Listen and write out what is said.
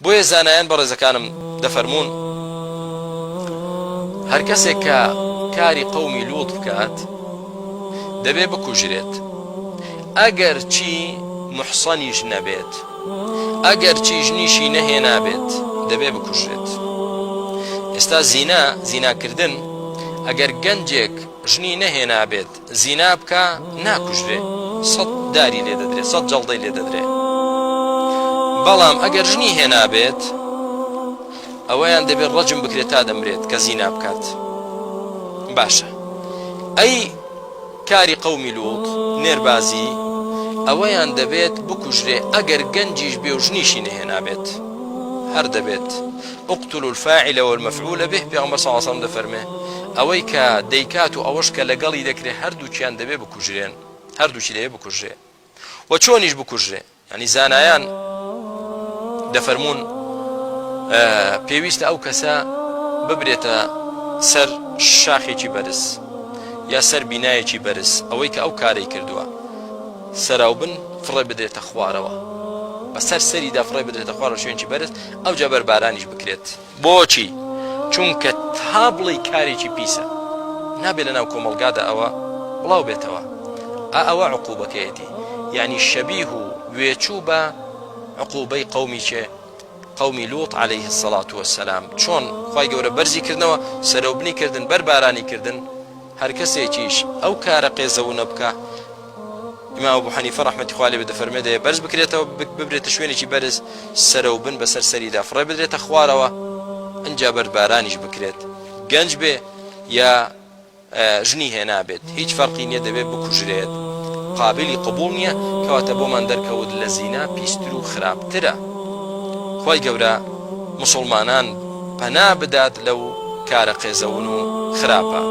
بۆیە زانایان بەڕێزەکانم دەفەرمونون هەر کەسێک کە کاری قەومی لووط بکات دەبێ بکوژرێت ئەگەر چی محسەنیش نەبێت ئەگەر چی ژنیشی نەهێنابێت دەبێ بکوژرێت. ئێستا زیناکردن ئەگەر گەنجێک ژنی نەهێنابێت زینا بکە ناکوژرێ 100 داری لێ دەدرێت 100 جەڵدەی لێ دەدرێت. بەڵام ئەگەر ژنی هێنابێت ئەوەیان دەبێت ڕەجم بکرێت تا دەمرێت کە زینا بکات. باشە ئەی کاری قەومی لووط نێربازی ئەوەیان دەبێت بکوژرێ ئەگەر گەنجیش بێ و ژنیشی نەهێنابێت هەر دەبێت اقتلوا الفاعل والمفعول به پێغەمبەر صلی الله علیه و سلم دەفەرمێ ئەوەی کە دەیکات و ئەوەش کە لەگەڵی دەکرێت هەردووکیان دەبێ بکوژرێن هەردووکی دەبێ بکوژرێ. و چۆنیش بکوژرێ؟ ینی زانایان دەفەرمون پێویستە ئەو کەسە ببرێتە سەر شاخێکی بەرز یا سەر بینایەکی بەرز ئەوەی کە ئەو کارەی کردووە سەراو بن فڕێ بدرێتە خوارەوە بەسەر سەریدا فڕێ بدرێتە خوارەوە شوێنی بەرز ئەو جا بەربارانیش بکرێت. بۆچی؟ چونکە تا بڵێ کارێکی پیسە نابێت لە ناو کۆمەڵگادا ئەوە بڵاو بێتەوە ئەوە عقوبەکەیەتی یعنی شەبیه و وێچوو بە عقوبەی قەومی لوط عليه الصلاة والسلام. چۆن خوای گەورە بەرزی کردنەوە سەرەوبنی کردن بەربارانی کردن هەر کەسێکیش ئەو کارە قێزەوە نەبکە. ئیمام ئەبوو حەنیفە ڕەحمەتی خوا لێ بێ دەفەرمێ دەیە بەرز بکرێتەوە ببرێتە شوێنێکی بەرز سەرەوبن بەسەر سەریدا فڕێ بدرێتە خوارەوە ئەنجا بەربارانیش بکرێت گەنج بێ یا ژنی هێنابێت هیچ فەرقی نییە دەبێت بکوژرێت قابلی قبول نییە کەواتە بۆمان دەرکەوت لە زینا پیستر و خراپترە. خوای گەورە مسلمانان پەنا بدات لەو کارە قێزەون و خراپە.